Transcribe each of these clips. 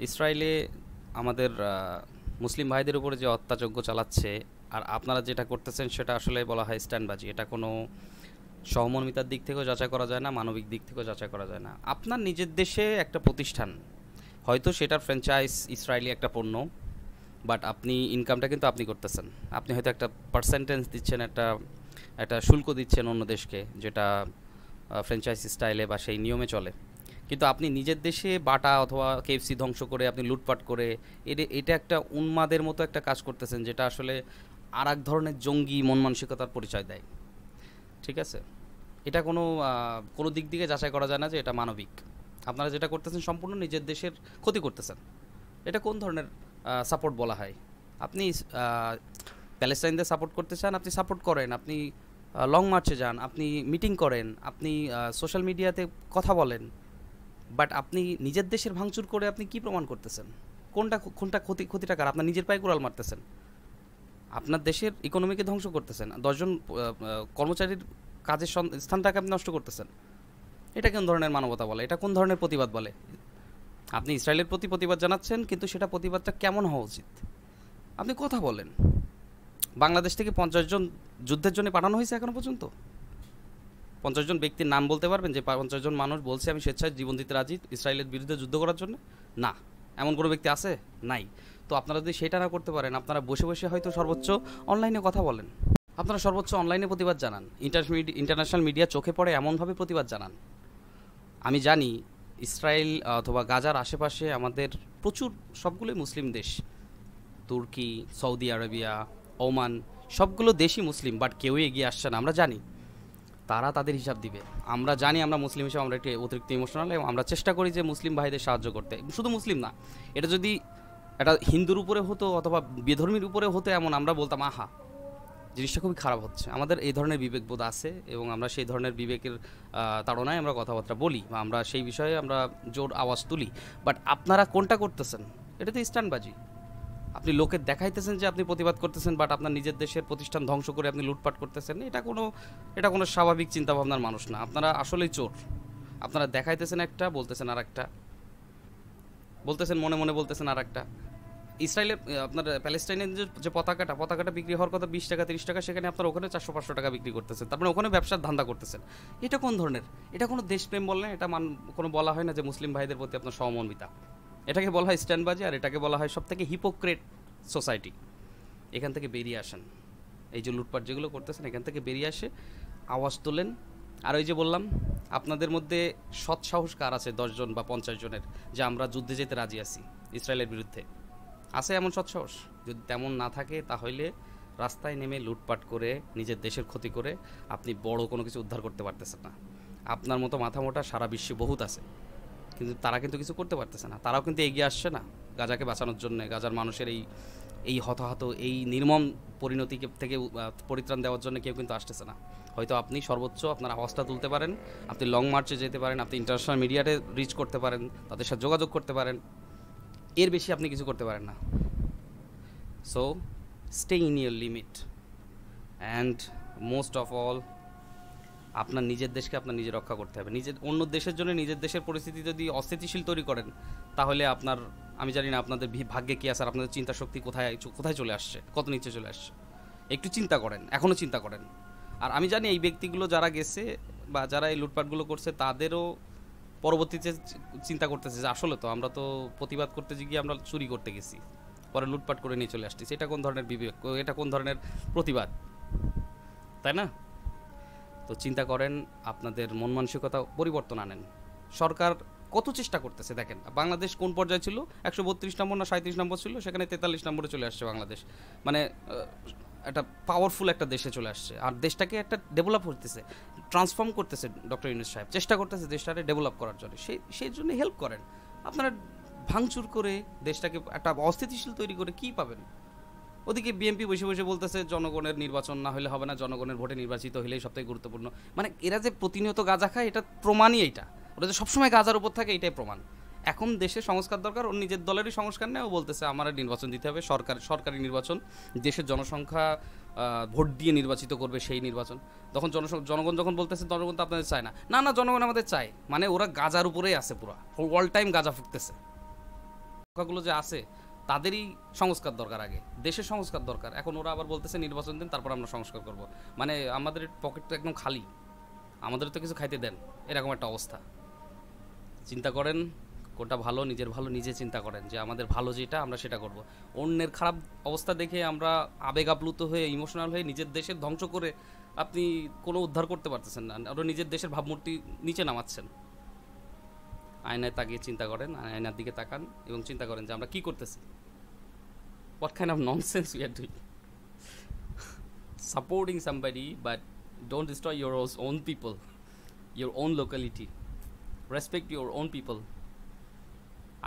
ইসরায়েলে আমাদের মুসলিম ভাইদের উপরে যে অত্যাচার চালাচ্ছে, আর আপনারা যেটা করতেছেন সেটা আসলে বলা হয় স্ট্যান্ডবাজি। এটা কোনো সহমর্মিতার দিক থেকেও যাচাই করা যায় না, মানবিক দিক থেকেও যাচাই করা যায় না। আপনার নিজের দেশে একটা প্রতিষ্ঠান, হয়তো সেটার ফ্র্যাঞ্চাইজ ইসরায়েলি একটা পণ্য, বাট আপনি ইনকামটা কিন্তু আপনি করতেছেন। আপনি হয়তো একটা পার্সেন্টেজ দিচ্ছেন, একটা একটা শুল্ক দিচ্ছেন অন্য দেশকে, যেটা ফ্র্যাঞ্চাইজ স্টাইলে বা সেই নিয়মে চলে। কিন্তু আপনি নিজের দেশে বাটা অথবা কেএফসি ধ্বংস করে আপনি লুটপাট করে এটা একটা উন্মাদের মতো একটা কাজ করতেছেন, যেটা আসলে আর এক ধরনের জঙ্গি মন মানসিকতার পরিচয় দেয়। ঠিক আছে, এটা কোনো কোনো দিক থেকে যাচাই করা যায় না যে এটা মানবিক। আপনারা যেটা করতেছেন সম্পূর্ণ নিজের দেশের ক্ষতি করতেছেন। এটা কোন ধরনের সাপোর্ট বলা হয়? আপনি প্যালেস্টাইনদের সাপোর্ট করতে চান, আপনি সাপোর্ট করেন, আপনি লং মার্চে যান, আপনি মিটিং করেন, আপনি সোশ্যাল মিডিয়াতে কথা বলেন, বাট আপনি নিজের দেশের ভাঙচুর করে আপনি কি প্রমাণ করতেছেন? কোনটা কোনটা ক্ষতিটা কার? আপনার নিজের পায়ে কুড়াল মারতেছেন, আপনার দেশের ইকোনমিকে ধ্বংস করতেছেন, 10 জন কর্মচারীর কাজের স্থানটাকে আপনি নষ্ট করতেছেন। এটা কোন ধরনের মানবতা বলে? এটা কোন ধরনের প্রতিবাদ বলে? আপনি ইসরায়েলের প্রতি প্রতিবাদ জানাচ্ছেন, কিন্তু সেটা প্রতিবাদটা কেমন হওয়া উচিত? আপনি কথা বলেন। বাংলাদেশ থেকে 50 জন যুদ্ধের জন্য পাঠানো হয়েছে এখনো পর্যন্ত? 50 জন ব্যক্তির নাম বলতে পারবেন যে 50 জন মানুষ বলছে আমি স্বেচ্ছায় জীবন দিতে রাজি ইসরায়েলের বিরুদ্ধে যুদ্ধ করার জন্য? না। এমন কোনো ব্যক্তি আছে? নাই। তো আপনারা যদি সেটা না করতে পারেন, আপনারা বসে বসে হয়তো সর্বোচ্চ অনলাইনে কথা বলেন, আপনারা সর্বোচ্চ অনলাইনে প্রতিবাদ জানান, ইন্টারন্যাশনাল মিডিয়া চোখে পড়ে এমনভাবে প্রতিবাদ জানান। আমি জানি ইসরায়েল অথবা গাজার আশেপাশে আমাদের প্রচুর সবগুলোই মুসলিম দেশ, তুর্কি, সৌদি আরবিয়া, ওমান, সবগুলো দেশই মুসলিম, বাট কেউই এগিয়ে আসছে না। আমরা জানি তারা তাদের হিসাব দিবে। আমরা জানি আমরা মুসলিম হিসেবে আমরা একটু অতিরিক্ত ইমোশনাল, এবং আমরা চেষ্টা করি যে মুসলিম ভাইদের সাহায্য করতে। শুধু মুসলিম না, এটা যদি এটা হিন্দুর উপরে হতো অথবা বেধর্মীর উপরে হতো, এমন আমরা বলতাম আহা, জিনিসটা খুবই খারাপ হচ্ছে। আমাদের এই ধরনের বিবেকবোধ আছে, এবং আমরা সেই ধরনের বিবেকের তাড়নায় আমরা কথাবার্তা বলি, বা আমরা সেই বিষয়ে আমরা জোর আওয়াজ তুলি। বাট আপনারা কোনটা করতেছেন? এটা তো স্ট্যান্ডবাজি। আপনি লোকে দেখাইতেছেন যে আপনি প্রতিবাদ করতেছেন, বাট আপনার নিজের দেশের প্রতিষ্ঠান ধ্বংস করে আপনি লুটপাট করতেছেন। এটা কোনো স্বাভাবিক চিন্তাভাবনার মানুষ না। আপনারা আসলেই চোর। আপনারা দেখাইতেছেন একটা, বলতেছেন আর একটা, বলতেছেন মনে মনে বলতেছেন আর একটা। ইসরায়েলে আপনার প্যালেস্টাইনের যে পতাকাটা বিক্রি হওয়ার কথা 20 টাকা 30 টাকা, সেখানে আপনার ওখানে 400-500 টাকা বিক্রি করতেছেন। তারপরে ওখানে ব্যবসার ধান্দা করতেছেন। এটা কোন ধরনের? এটা কোনো দেশপ্রেম বলে না। এটা কোনো বলা হয় না যে মুসলিম ভাইদের প্রতি আপনার সহমর্মিতা। এটাকে বলা হয় স্ট্যান্ডবাজি, আর এটাকে বলা হয় সবথেকে হিপোক্রেট সোসাইটি। এখান থেকে বেরিয়ে আসেন। এই যে লুটপাট যেগুলো করতেছেন, এখান থেকে বেরিয়ে আসে আওয়াজ তোলেন। আর ওই যে বললাম, আপনাদের মধ্যে সৎ সাহস কার আছে 10 জন বা 50 জনের, যে আমরা যুদ্ধে যেতে রাজি আছি ইসরায়েলের বিরুদ্ধে? আছে এমন সৎ সাহস? যদি তেমন না থাকে, তাহলে রাস্তায় নেমে লুটপাট করে নিজের দেশের ক্ষতি করে আপনি বড় কোনো কিছু উদ্ধার করতে পারতেছেন না। আপনার মতো মাথা মোটা সারা বিশ্বে বহুত আছে, কিন্তু তারা কিন্তু কিছু করতে পারতেছে না। তারাও কিন্তু এগিয়ে আসছে না গাজাকে বাঁচানোর জন্য। গাজার মানুষের এই এই হতাহত, এই নির্মম পরিণতি থেকে পরিত্রাণ দেওয়ার জন্য কেউ কিন্তু আসতেছে না। হয়তো আপনি সর্বোচ্চ আপনার আওয়াজটা তুলতে পারেন, আপনি লং মার্চে যেতে পারেন, আপনি ইন্টারন্যাশনাল মিডিয়াতে রিচ করতে পারেন, তাদের সাথে যোগাযোগ করতে পারেন, এর বেশি আপনি কিছু করতে পারেন না। So stay in your limit, and most of all আপনার নিজের দেশকে আপনার নিজে রক্ষা করতে হবে। অন্য দেশের জন্য নিজের দেশের পরিস্থিতি যদি অস্থিতিশীল তৈরি করেন, তাহলে আপনার, আমি জানি না আপনাদের ভাগ্যে কী আছে, আর আপনাদের চিন্তা শক্তি কোথায় কোথায় চলে আসছে, কত নিচে চলে আসছে। একটু চিন্তা করেন, এখনও চিন্তা করেন। আর আমি জানি এই ব্যক্তিগুলো যারা গেছে বা যারা এই লুটপাটগুলো করছে, তাদেরও পরবর্তীতে চিন্তা করতেছে যে আসলে তো আমরা তো প্রতিবাদ করতে গিয়ে আমরা চুরি করতে গেছি, পরে লুটপাট করে নিয়ে চলে আসতেছি। এটা কোন ধরনের বিবেক? এটা কোন ধরনের প্রতিবাদ? তাই না? তো চিন্তা করেন, আপনাদের মন মানসিকতা পরিবর্তন আনেন। সরকার কত চেষ্টা করতেছে দেখেন। বাংলাদেশ কোন পর্যায়ে ছিল? 132 নম্বর না 37 নম্বর ছিল, সেখানে 43 নম্বরে চলে আসছে বাংলাদেশ। মানে একটা পাওয়ারফুল একটা দেশে চলে আসছে, আর দেশটাকে একটা ডেভেলপ করতেছে, ট্রান্সফর্ম করতেছে। ডক্টর ইউনূস সাহেব চেষ্টা করতেছে দেশটাকে ডেভেলপ করার জন্য। সেই জন্য হেল্প করেন। আপনারা ভাঙচুর করে দেশটাকে একটা অস্থিতিশীল তৈরি করে কী পাবেন? ওদিকে বিএনপি বসে বসে বলতেছে জনগণের নির্বাচন না হলে হবে না, জনগণের ভোটে নির্বাচিত হলেই সবথেকে গুরুত্বপূর্ণ। মানে এরা যে প্রতিনিয়ত গাঁজা খায়, এটা প্রমাণই এইটা। ওরা যে সবসময় গাঁজার উপর থাকে, এটাই প্রমাণ। এখন দেশে সংস্কার দরকার, ওর নিজের দলেরই সংস্কার নেয়। ও বলতেছে আমার নির্বাচন দিতে হবে, সরকারি নির্বাচন, দেশের জনসংখ্যা ভোট দিয়ে নির্বাচিত করবে সেই নির্বাচন। তখন জনগণ যখন বলতেছে জনগণ তো আপনাদের চায় না, না না জনগণ আমাদের চায়, মানে ওরা গাঁজার উপরেই আছে, পুরো অল টাইম গাঁজা ফুটতেছে। সংখ্যাগুলো যে আছে তাদেরই সংস্কার দরকার, আগে দেশের সংস্কার দরকার। এখন ওরা আবার বলতেছে নির্বাচন দিন তারপর আমরা সংস্কার করব। মানে আমাদের পকেট তো একদম খালি, আমাদের তো কিছু খাইতে দেন, এরকম একটা অবস্থা। চিন্তা করেন কোনটা ভালো, নিজের ভালো নিজে চিন্তা করেন যে আমাদের ভালো যেটা আমরা সেটা করব। অন্যের খারাপ অবস্থা দেখে আমরা আবেগ আপ্লুত হয়ে ইমোশনাল হয়ে নিজের দেশের ধ্বংস করে আপনি কোনো উদ্ধার করতে পারতেছেন না, আরও নিজের দেশের ভাবমূর্তি নিচে নামাচ্ছেন। আয়নায় তাকিয়ে চিন্তা করেন, আয়নার দিকে তাকান এবং চিন্তা করেন যে আমরা কি করতেছি, what kind of nonsense we are doing. Supporting somebody but don't destroy your own people, your own locality. Respect your own people.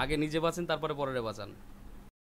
আগে নিজে বাঁচেন তারপরে পরেরে বাঁচান।